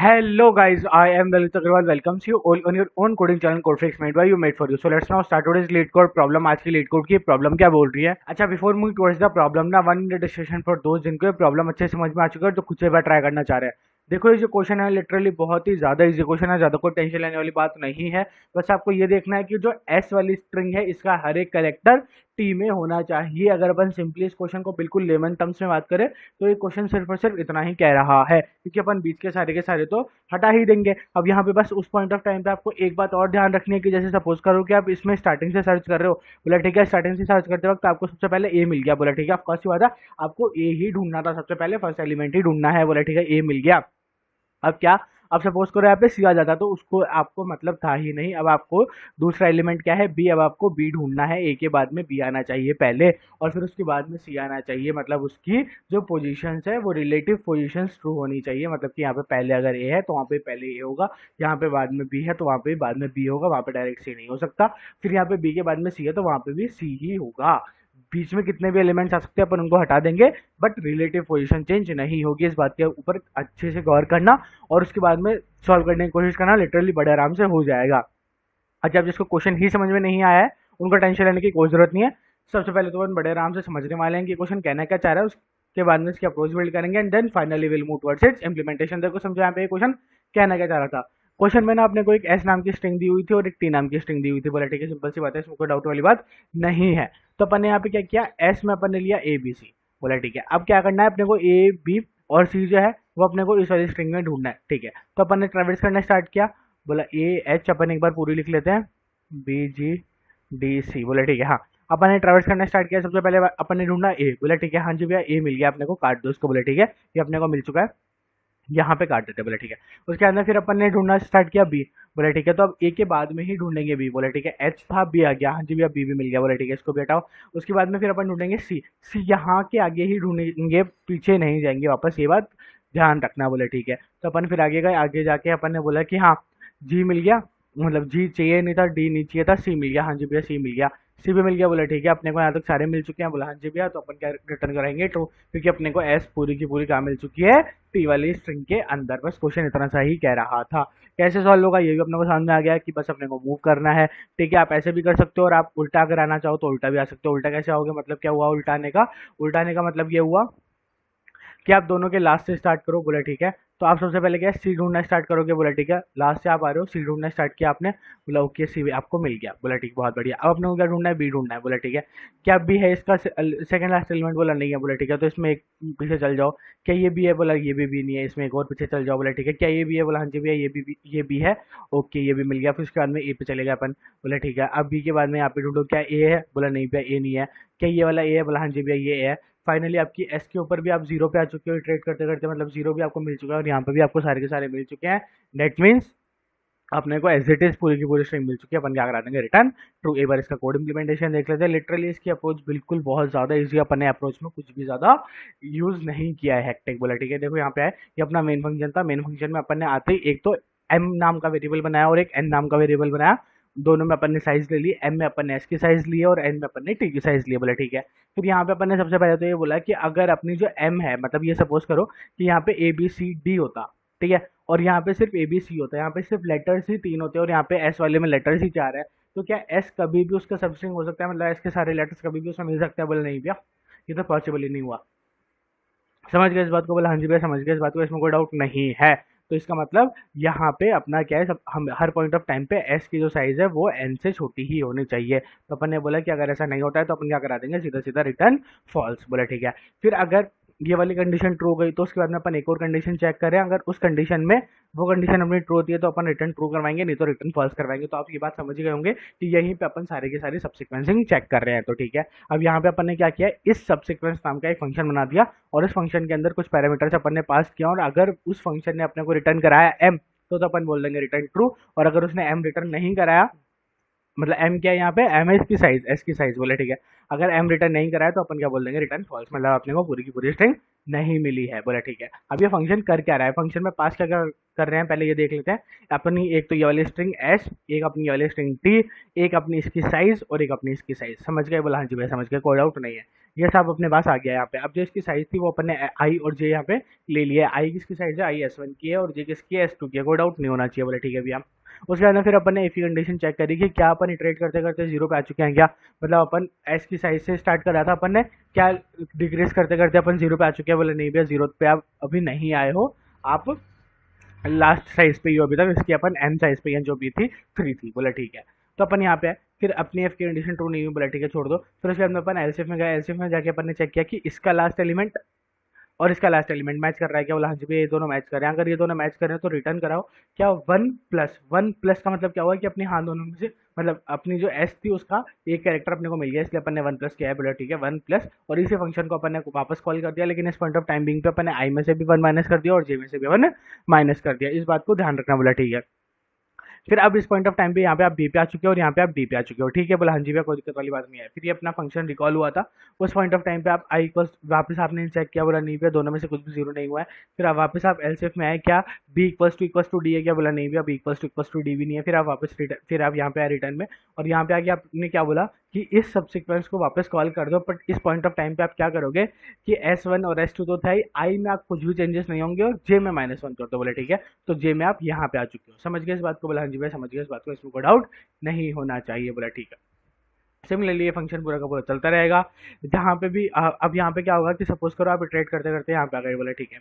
Hello guys, I am Lalit Agarwal. Welcomes you all on your own coding channel Codefix made by you made for you. So let's now start today's lead code problem. आज की lead code की problem क्या बोल रही है? अच्छा, before moving towards the problem ना, one minute discussion for दोस्त जिनको ये प्रॉब्लम अच्छे से समझ में आ चुका है, जो खुद से बार ट्राई करना चाह रहे हैं। देखो, ये जो क्वेश्चन है लिटरली बहुत ही ज्यादा इजी क्वेश्चन है, ज्यादा कोई टेंशन लेने वाली बात नहीं है। बस आपको ये देखना है कि जो एस वाली स्ट्रिंग है इसका हर एक करेक्टर टी में होना चाहिए। अगर अपन सिंपली इस क्वेश्चन को बिल्कुल लेमन टर्म्स में बात करें तो ये क्वेश्चन सिर्फ और सिर्फ इतना ही कह रहा है, क्योंकि अपन बीच के सारे तो हटा ही देंगे। अब यहाँ पे बस उस पॉइंट ऑफ टाइम पे आपको एक बात और ध्यान रखनी है कि जैसे सपोज करो कि आप इसमें स्टार्टिंग से सर्च कर रहे हो, बोला ठीक है, स्टार्टिंग से सर्च करते वक्त आपको सबसे पहले ए मिल गया, बोला ठीक है, ऑफकोर्स बात है, आपको ए ही ढूंढना था, सबसे पहले फर्स्ट एलिमेंट ही ढूंढना है, बोला ठीक है, ए मिल गया। अब क्या, अब सपोज करो यहाँ पे सी आ जाता तो उसको आपको मतलब था ही नहीं। अब आपको दूसरा एलिमेंट क्या है, बी। अब आपको बी ढूंढना है, ए के बाद में बी आना चाहिए पहले, और फिर उसके बाद में सी आना चाहिए। मतलब उसकी जो पोजीशंस है वो रिलेटिव पोजीशंस ट्रू होनी चाहिए। मतलब कि यहाँ पे पहले अगर ए है तो वहाँ पे पहले ए होगा, यहाँ पे बाद में बी है तो वहाँ पे बाद में बी होगा, वहाँ पे डायरेक्ट सी नहीं हो सकता। फिर यहाँ पे बी के बाद में सी है तो वहाँ पे भी सी ही होगा। बीच में कितने भी एलिमेंट्स आ सकते हैं अपन उनको हटा देंगे, बट रिलेटिव पोजीशन चेंज नहीं होगी। इस बात के ऊपर अच्छे से गौर करना और उसके बाद में सॉल्व करने की कोशिश करना, लिटरली बड़े आराम से हो जाएगा। अच्छा, अब जिसको क्वेश्चन ही समझ में नहीं आया है उनको टेंशन लेने की कोई जरूरत नहीं है। सबसे पहले तो अपन बड़े आराम से समझने वाले हैं कि क्वेश्चन कहना क्या चाह रहा है, उसके बाद में इसकी अप्रोच बिल्ड करेंगे and then finally will move towards its implementation. देखो समझो यहाँ पे क्वेश्चन कहना क्या चाह रहा था। क्वेश्चन में ना अपने को एक एस नाम की स्ट्रिंग दी हुई थी और एक टी नाम की स्ट्रिंग दी हुई थी, बोला ठीक है, सिंपल सी बात है, इसमें कोई डाउट वाली बात नहीं है। तो अपन ने यहाँ पे क्या किया, एस में अपन ने लिया ए बी सी, बोला ठीक है। अब क्या करना है अपने को, ए बी और सी जो है वो अपने को इस वाली स्ट्रिंग में ढूंढना है, ठीक है। तो अपन ने ट्रेवर्स करना स्टार्ट किया, बोला ए एच अपन एक बार पूरी लिख लेते हैं, बी जी डी सी, बोले ठीक है। हाँ, अपन ने ट्रेवर्स करना स्टार्ट किया, सबसे पहले अपन ने ढूंढा ए, बोले ठीक है, हाँ जी भैया ए मिल गया अपने को, काट दो इसको, बोले ठीक है, ये अपने को मिल चुका है, यहाँ पे काट देते, बोले ठीक है। उसके अंदर फिर अपन ने ढूंढना स्टार्ट किया बी, बोले ठीक है, तो अब ए के बाद में ही ढूंढेंगे बी, बोले ठीक है, एच था बी आ गया, हाँ जी भैया बी भी मिल गया, बोले ठीक है, इसको भी हटाओ। उसके बाद में फिर अपन ढूंढेंगे सी, सी यहाँ के आगे ही ढूंढेंगे, पीछे नहीं जाएंगे वापस, ये बात ध्यान रखना, बोले ठीक है। तो अपन फिर आगे गए, आगे जाके अपन ने बोला कि हाँ जी मिल गया, मतलब जी चाहिए नहीं था, डी नहीं चाहिए था, सी मिल गया, हाँ जी भैया सी मिल गया, सी भी मिल गया, बोला ठीक है, अपने को यहाँ तक सारे मिल चुके हैं, बोला हाँ जी भैया, तो अपन क्या रिटर्न कराएंगे ट्रू, क्योंकि अपने को एस पूरी की पूरी कहाँ मिल चुकी है, टी वाली स्ट्रिंग के अंदर। बस क्वेश्चन इतना सा ही कह रहा था। कैसे सॉल्व होगा ये भी अपने को सामने आ गया कि बस अपने को मूव करना है, ठीक है। आप ऐसे भी कर सकते हो और आप उल्टा अगर आना चाहो तो उल्टा भी आ सकते हो। उल्टा कैसे आओगे, मतलब क्या हुआ उल्टाने का, उल्टाने का मतलब ये हुआ कि आप दोनों के लास्ट से स्टार्ट करो, बोला ठीक है। तो आप सबसे पहले क्या सी ढूंढना स्टार्ट करोगे, बोला ठीक है, लास्ट से आप आ रहे हो, सी ढूंढना स्टार्ट किया आपने, बोला ओके सी भी आपको मिल गया, बोला ठीक, बहुत बढ़िया। अब अपने को क्या ढूंढना है, बी ढूंढना है, बोला ठीक है। क्या बी है इसका सेकंड लास्ट एलिमेंट, बोला नहीं है, बोला ठीक है, तो इसमें एक पीछे चल जाओ। क्या ये भी है, बोला ये भी नहीं है, इसमें एक और पीछे चल जाओ, बोला ठीक है। क्या ये भी है, बोला हाँ जी भैया ये भी है, ओके ये भी मिल गया। फिर उसके बाद में ए पे चले गए अपन, बोला ठीक है। अब बी के बाद में यहाँ पे ढूंढो, क्या ए है, बोला नहीं भैया ए नहीं है। क्या ये वाला ए है, बोला हाँ जी भैया ये है। फाइनली आपकी एस के ऊपर भी आप जीरो पे आ चुके हो ट्रेड करते करते, मतलब जीरो भी आपको मिल चुका है और यहाँ पे भी आपको सारे के सारे मिल चुके हैं। दैट मीन्स अपने को एज इट इज पूरी की पूरी स्ट्रिंग मिल चुकी है। अपन क्या करा देंगे, रिटर्न ट्रू। एक बार इसका कोड इंप्लीमेंटेशन देख लेते हैं। लिटरली इसकी अप्रोच बिल्कुल बहुत ज्यादा इजी, अपन ने अप्रोच में कुछ भी ज्यादा यूज नहीं किया है हेक्टिक, बोला ठीक है। देखो यहाँ पे है, ये अपना मेन फंक्शन था, मेन फंक्शन में अपन ने आते ही एक तो एम नाम का वेरिएबल बनाया और एक एन नाम का वेरिएबल बनाया। दोनों में अपन ने साइज ले ली, एम में अपन ने एस की साइज ली और एन में अपन ने टी की साइज ली, बोला ठीक है। फिर यहाँ पे अपन ने सबसे पहले तो ये बोला कि अगर अपनी जो एम है, मतलब ये सपोज करो कि यहाँ पे ए बी सी डी होता, ठीक है, और यहाँ पे सिर्फ ए बी सी होता है, यहाँ पे सिर्फ लेटर्स ही तीन होते हैं और यहाँ पे एस वाले में लेटर्स ही चार है, तो क्या एस कभी भी उसका सबस्ट्रिंग हो सकता है, मतलब एस के सारे लेटर्स कभी भी उसमें मिल सकते हैं, बोले नहीं भैया ये तो पॉसिबल ही नहीं हुआ। समझ गए इस बात को, बोला हाँ जी भैया समझ गए इस बात को, इसमें कोई डाउट नहीं है। तो इसका मतलब यहाँ पे अपना क्या है, सब हम हर पॉइंट ऑफ टाइम पे एस की जो साइज है वो एन से छोटी ही होनी चाहिए। तो अपन ने बोला कि अगर ऐसा नहीं होता है तो अपन क्या करा देंगे, सीधा सीधा रिटर्न फॉल्स, बोला ठीक है। फिर अगर ये वाली कंडीशन ट्रू हो गई तो उसके बाद में अपन एक और कंडीशन चेक करें, अगर उस कंडीशन में वो कंडीशन अपनी ट्रू होती है तो अपन रिटर्न ट्रू करवाएंगे, नहीं तो रिटर्न फॉल्स करवाएंगे। तो आप ये बात समझ गए होंगे कि यहीं पे अपन सारे के सारे सब्सिक्वेंसिंग चेक कर रहे हैं, तो ठीक है। अब यहाँ पे अपन ने क्या किया, इस सब्सिक्वेंस नाम का एक फंक्शन बना दिया और इस फंक्शन के अंदर कुछ पैरामीटर्स अपन ने पास किया, और अगर उस फंक्शन ने अपने को रिटर्न कराया एम तो अपन बोल देंगे रिटर्न ट्रू, और अगर उसने एम रिटर्न नहीं कराया, मतलब एम क्या है यहाँ पे, एम है इसकी साइज, एस की साइज, बोले ठीक है, अगर एम रिटर्न नहीं कराया तो अपन क्या बोल देंगे, रिटर्न फॉल्स, मतलब अपने को पूरी की पूरी स्ट्रिंग नहीं मिली है, बोले ठीक है। अब ये फंक्शन कर क्या रहा है, फंक्शन में पास क्या कर रहे हैं पहले ये देख लेते हैं। अपनी एक तो ये वाली स्ट्रिंग एस, एक अपनी ये वाली स्ट्रिंग टी, एक अपनी इसकी साइज और एक अपनी इसकी साइज, समझ गए, बोला हाँ जी भाई समझ गए, कोई डाउट नहीं है। ये सब अपने पास आ गया यहाँ पे। अब जो इसकी साइज थी वो अपन ने आई और जे यहाँ पे ले लिया है। आई किसकी साइज है, आई S1 की है, और जे किसकी है, S2 की है। कोई डाउट नहीं होना चाहिए, बोले ठीक है भैया। उसके बाद में फिर अपन ने इफ की कंडीशन चेक करी कि क्या अपन इटरेट करते करते जीरो पे आ चुके हैं क्या, मतलब अपन एस की साइज से स्टार्ट कर रहा था अपन ने, क्या डिक्रीज करते करते अपन जीरो पे आ चुके हैं, बोले नहीं भैया जीरो पे आप अभी नहीं आए हो, आप लास्ट साइज पे ही हो अभी तक, इसकी अपन एम साइज पे जो भी थी 3 थी, बोला ठीक है। तो अपन यहाँ पे है, फिर अपनी एफ की कंडीशन ट्रू नहीं हुई, बोला ठीक है छोड़ दो। फिर उसके बाद में अपन एलसीएफ में गए, एलसीएफ में जाके अपन ने चेक किया कि इसका लास्ट एलिमेंट और इसका लास्ट एलिमेंट मैच कर रहा है क्या, बोला हाँ जी भैया ये दोनों मैच कर रहे हैं। अगर ये दोनों मैच कर रहे हैं तो रिटर्न कराओ। क्या वन प्लस का मतलब क्या हुआ कि अपनी हाँ दोनों में से, मतलब अपनी जो एस थी उसका एक कैरेक्टर अपने को मिल गया, इसलिए अपन ने वन प्लस किया है, बोला ठीक है वन प्लस, और इसी फंक्शन को अपन ने वापस कॉल कर दिया। लेकिन इस पॉइंट ऑफ टाइम बिंग पे अपन ने आई में से भी वन माइनस कर दिया और जे में से भी वन माइनस कर दिया। इस बात को ध्यान रखना, बोला ठीक है। फिर अब इस पॉइंट ऑफ टाइम पे यहाँ पे आप बी पे आ चुके हो और यहाँ पे आप डी पे आ चुके हो, ठीक है, बोला हाँ जी भैया कोई दिक्कत वाली बात नहीं है। फिर ये अपना फंक्शन रिकॉल हुआ था, उस पॉइंट ऑफ टाइम पे आप आई इक्वल वापस आपने चेक किया, बोला नहीं भैया दोनों में से कुछ भी जीरो नहीं हुआ है। फिर आप वापस आप एलसीएफ में आए, क्या बी इक्वल्स टू डी है क्या, बोला नहीं भैया बी इक्वल्स टू डी भी नहीं है। फिर आप वापस फिर आप यहाँ पे आए रिटर्न में, और यहाँ पे आके आपने क्या बोला कि इस सब सीक्वेंस को वापस कॉल कर दो, बट इस पॉइंट ऑफ टाइम पे आप क्या करोगे कि S1 और S2 तो था ही, आई में आप कुछ भी चेंजेस नहीं होंगे और जे में -1 कर दो, बोले ठीक है। तो जे में आप यहाँ पे आ चुके हो, समझ गए इस बात को, बोला हाँ जी भाई समझ गए इस बात को, इसमें कोई डाउट नहीं होना चाहिए, बोला ठीक है। सिमिलरली ये फंक्शन पूरा का पूरा चलता रहेगा, जहाँ पे भी अब यहाँ पे क्या होगा कि सपोज करो आप इटरेट करते करते यहाँ पे आ गए, बोला ठीक है,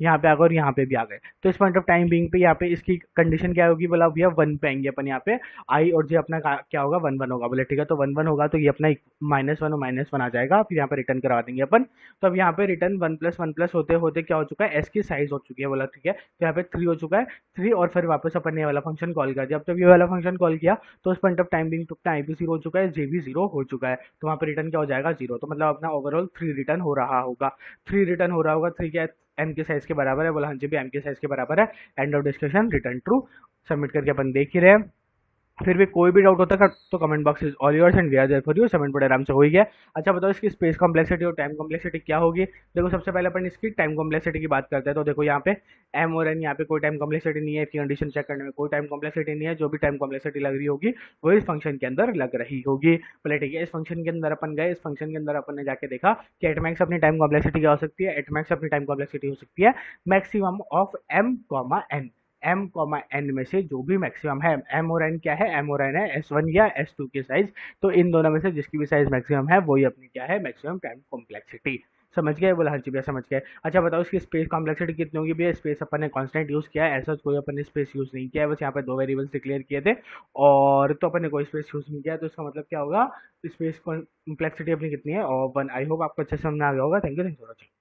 यहाँ पे आ गए और यहाँ पे भी आ गए। तो इस पॉइंट ऑफ टाइम बिंग पे यहाँ पे इसकी कंडीशन क्या होगी, बोला भैया वन पे आएंगे अपन, यहाँ पे आई और जे अपना क्या होगा, वन वन होगा, बोले ठीक है। तो वन वन होगा तो ये अपना -1 और -1 आ जाएगा, फिर यहाँ पे रिटर्न करवा देंगे अपन। तो अब यहाँ पे रिटर्न वन प्लस होते होते क्या हो चुका है, एस की साइज हो चुकी है, बोला ठीक है। तो यहाँ पे 3 हो चुका है, 3, और फिर वापस अपन ने ये वाला फंक्शन कॉल कर दिया। अब जब ये वाला फंक्शन कॉल किया तो उस पॉइंट ऑफ टाइम बिंग अपना आई भी 0 हो चुका है, जे भी 0 हो चुका है, तो वहाँ पे रिटर्न क्या हो जाएगा 0। तो मतलब अपना ओवरऑल 3 रिटर्न हो रहा होगा, 3 रिटर्न हो रहा होगा। 3 क्या एम के साइज के बराबर है, बोला हाँ जी भी एम के साइज के बराबर है। End of discussion, return true. Submit करके अपन देख ही रहे हैं। फिर भी कोई भी डाउट होता है तो comment box is all yours and we are there for you. Submit बड़े आराम से हो ही गया। अच्छा बताओ इसकी स्पेस कॉम्प्लेक्सिटी और टाइम कॉम्प्लेक्सिटी क्या होगी। देखो सबसे पहले अपन इसकी टाइम कॉम्प्लेक्सिटी की बात करते हैं। तो देखो यहाँ पे एम और एन, यहाँ पे कोई टाइम कॉम्प्लेक्सिटी नहीं है, इसकी कंडीशन चेक करने में कोई टाइम कॉम्प्लेक्सिटी नहीं है। जो भी टाइम कॉम्प्लेक्सिटी लग रही होगी वो इस फंक्शन के अंदर लग रही होगी, बोले ठीक है। इस फंक्शन के अंदर अपन गए, इस फंक्शन के अंदर अपन ने जाके देखा कि एटमैक्स अपनी टाइम कॉम्प्लेक्सिटी क्या हो सकती है, एटमैक्स अपनी टाइम कॉम्प्लेक्सिटी हो सकती है maximum of m comma n, m comma n में से जो भी मैक्सिमम है। एम और एन क्या है, एम और एन है S1 या S2 की साइज, तो इन दोनों में से जिसकी भी साइज मैक्सिमम है वही अपनी क्या है, मैक्सिमम टाइम कॉम्प्लेक्सिटी। समझ गए, बोला हाँ जी भैया समझ गए। अच्छा बताओ इसकी स्पेस कॉम्प्लेक्सिटी कितनी होगी भैया। स्पेस अपन ने कांस्टेंट यूज किया है, ऐसा कोई अपन ने स्पेस यूज नहीं किया है, बस यहाँ पे 2 वेरिएबल्स डिक्लेयर किए थे और तो अपन ने कोई स्पेस यूज नहीं किया, तो इसका मतलब क्या होगा, स्पेस कॉम्प्लेक्सिटी अपनी कितनी है, और 1। आई होप आपको अच्छे से समझ में आ गया होगा। Thank you for watching.